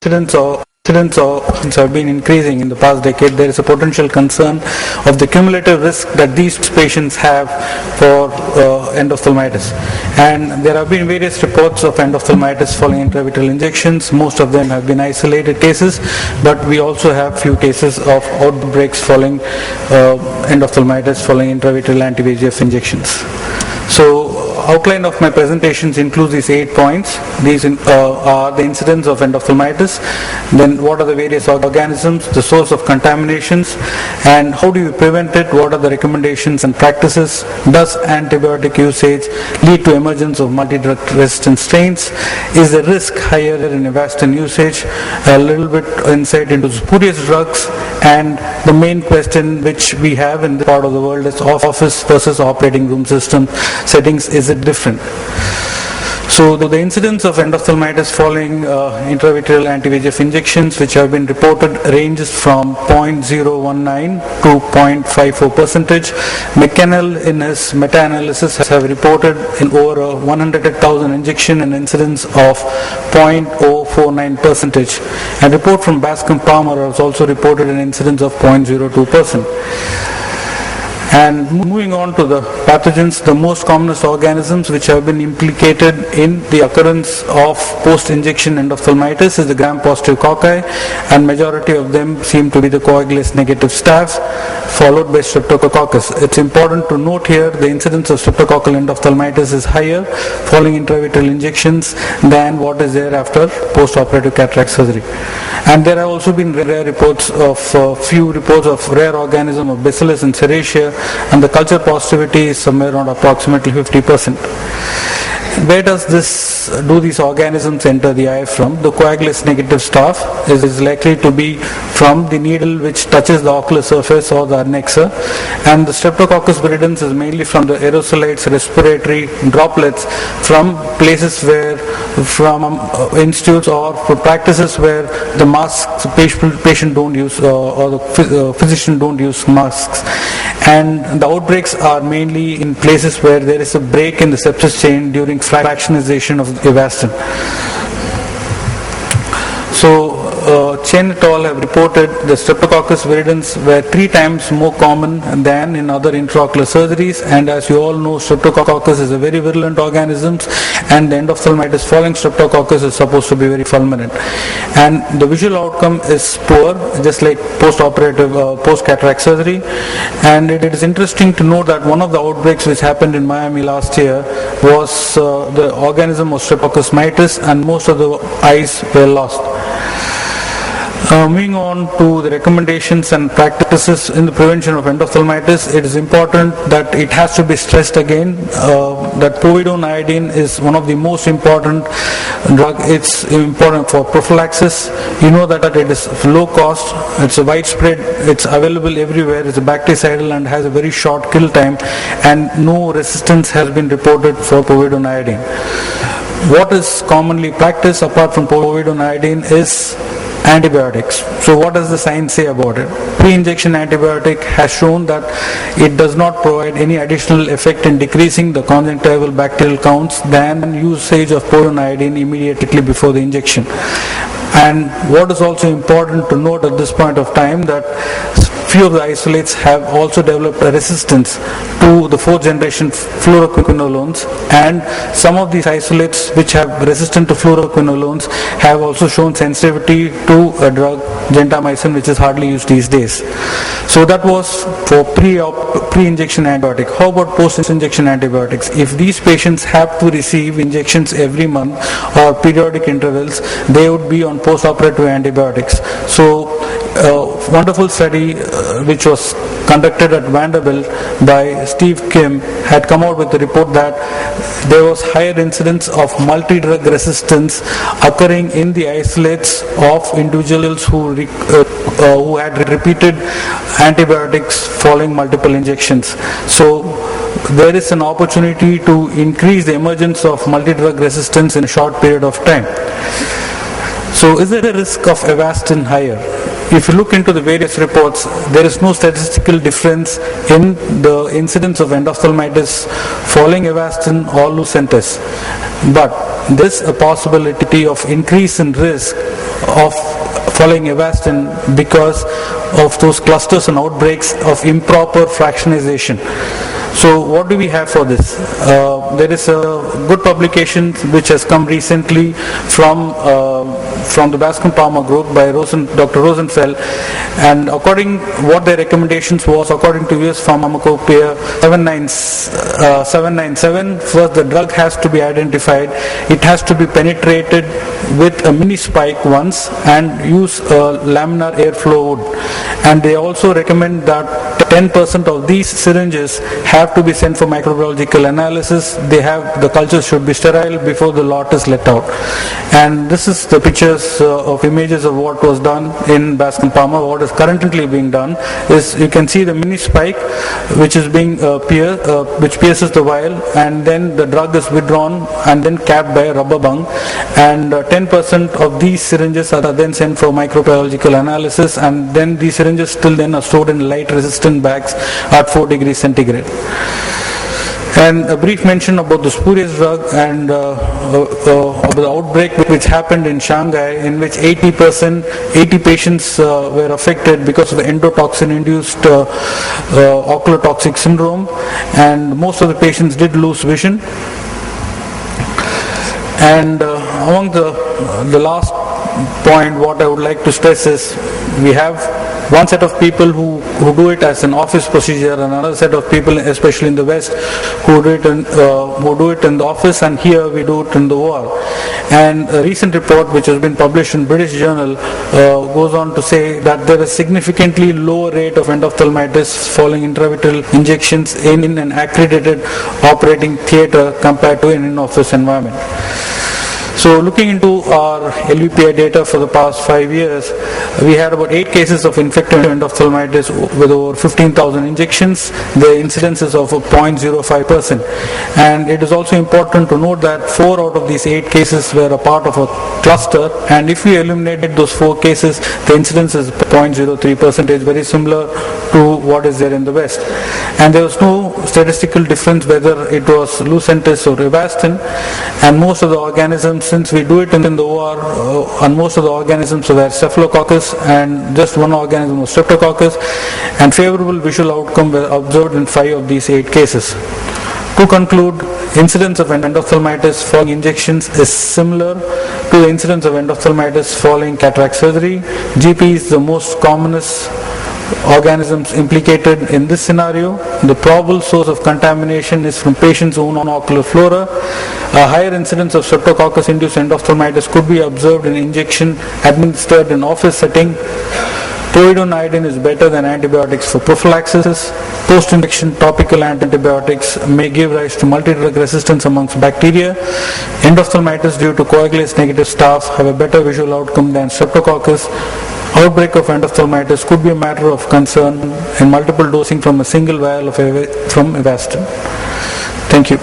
incidents have been increasing in the past decade, there is a potential concern of the cumulative risk that these patients have for endophthalmitis. And there have been various reports of endophthalmitis following intravitreal injections. Most of them have been isolated cases, but we also have few cases of outbreaks following endophthalmitis following intravitreal anti-VEGF injections. So, outline of my presentations includes these 8 points. These are the incidence of endophthalmitis, then what are the various organisms, the source of contaminations, and how do you prevent it, what are the recommendations and practices, does antibiotic usage lead to emergence of multi-drug resistant strains, is the risk higher in Avastin usage, a little bit insight into spurious drugs, and the main question which we have in this part of the world is office versus operating room system settings, is it different? So the incidence of endophthalmitis following intravitreal anti-VEGF injections which have been reported ranges from 0.019 to 0.54%. McKennell in his meta-analysis have reported in over 100,000 injection an incidence of 0.049%. A report from Bascom Palmer has also reported an incidence of 0.02%. And moving on to the pathogens, the most commonest organisms which have been implicated in the occurrence of post-injection endophthalmitis is the gram-positive cocci, and majority of them seem to be the coagulase-negative staph, followed by streptococcus. It's important to note here the incidence of streptococcal endophthalmitis is higher following intravitreal injections than what is there after post-operative cataract surgery. And there have also been rare reports of few reports of rare organism of Bacillus and Serratia, and the culture positivity is somewhere around approximately 50%. Where does these organisms enter the eye from? The coagulase negative staph is likely to be from the needle which touches the ocular surface or the adnexa, and the Streptococcus viridans is mainly from the aerosolites, respiratory droplets from places where, from institutes or for practices where the masks patient don't use or the physician don't use masks. And the outbreaks are mainly in places where there is a break in the sepsis chain during fractionization of Avastin. So, Chen et al. Have reported the Streptococcus viridans were 3 times more common than in other intraocular surgeries, and as you all know, Streptococcus is a very virulent organism, and the endophthalmitis following Streptococcus is supposed to be very fulminant. And the visual outcome is poor, just like post-operative, post-cataract surgery. And it is interesting to note that one of the outbreaks which happened in Miami last year was the organism of Streptococcus mitis, and most of the eyes were lost. Moving on to the recommendations and practices in the prevention of endophthalmitis, it is important that it has to be stressed again that povidone iodine is one of the most important drug. It's important for prophylaxis. You know that it is low cost, it's a widespread, it's available everywhere, it's a bactericidal and has a very short kill time, and no resistance has been reported for povidone iodine. What is commonly practiced apart from povidone iodine is antibiotics. So what does the science say about it? Pre-injection antibiotic has shown that it does not provide any additional effect in decreasing the conjunctival bacterial counts than usage of povidone iodine immediately before the injection. And what is also important to note at this point of time that few of the isolates have also developed a resistance to the 4th generation fluoroquinolones, and some of these isolates which have resistant to fluoroquinolones have also shown sensitivity to a drug gentamicin, which is hardly used these days. So that was for pre-injection antibiotic. How about post-injection antibiotics? If these patients have to receive injections every month or periodic intervals, they would be on post-operative antibiotics. So wonderful study which was conducted at Vanderbilt by Steve Kim had come out with a report that there was higher incidence of multi-drug resistance occurring in the isolates of individuals who had repeated antibiotics following multiple injections. So there is an opportunity to increase the emergence of multi-drug resistance in a short period of time. So is there a risk of Avastin higher? if you look into the various reports, there is no statistical difference in the incidence of endophthalmitis following Avastin or Lucentis. But there is a possibility of increase in risk of following Avastin because of those clusters and outbreaks of improper fractionization. So what do we have for this? There is a good publication which has come recently from the Bascom Palmer group by Dr. Rosenfeld, and what their recommendations was, according to US Pharmacopoeia 797, first the drug has to be identified, it has to be penetrated with a mini spike once and use a laminar airflow hood. And they also recommend that 10% of these syringes have to be sent for microbiological analysis. The cultures should be sterile before the lot is let out. And this is the pictures of images of what was done in Bascom Palmer. What is currently being done is, you can see the mini spike which is being which pierces the vial, and then the drug is withdrawn and then capped by a rubber bung, and 10% of these syringes are then sent for microbiological analysis, and then these syringes still then are stored in light resistant bags at 4 degrees centigrade. And a brief mention about the spurious drug and of the outbreak which happened in Shanghai, in which 80 patients were affected because of endotoxin-induced ocular toxic syndrome, and most of the patients did lose vision. And among the last point, what I would like to stress is, we have one set of people who do it as an office procedure, and another set of people, especially in the West, who do it in the office, and here we do it in the OR. And a recent report which has been published in British Journal goes on to say that there is significantly lower rate of endophthalmitis following intravitreal injections in an accredited operating theatre compared to an in-office environment. So looking into our LVPI data for the past 5 years, we had about 8 cases of infective endophthalmitis with over 15,000 injections. The incidence is of 0.05%. And it is also important to note that 4 out of these 8 cases were a part of a cluster, and if we eliminated those 4 cases, the incidence is 0.03%, very similar to what is there in the West. And there was no statistical difference whether it was Lucentis or Avastin, and most of the organisms, since we do it in the OR, and most of the organisms were Staphylococcus, and just one organism was Streptococcus, and favorable visual outcome were observed in 5 of these 8 cases. To conclude, incidence of endophthalmitis following injections is similar to the incidence of endophthalmitis following cataract surgery. GP is the most commonest organisms implicated in this scenario. The probable source of contamination is from patients' own ocular flora. A higher incidence of Streptococcus-induced endophthalmitis could be observed in injection administered in office setting. Povidone iodine is better than antibiotics for prophylaxis. Post-injection topical antibiotics may give rise to multi-drug resistance amongst bacteria. Endophthalmitis due to coagulase negative staph have a better visual outcome than Streptococcus. Outbreak of endophthalmitis could be a matter of concern in multiple dosing from a single vial from Avastin. Thank you.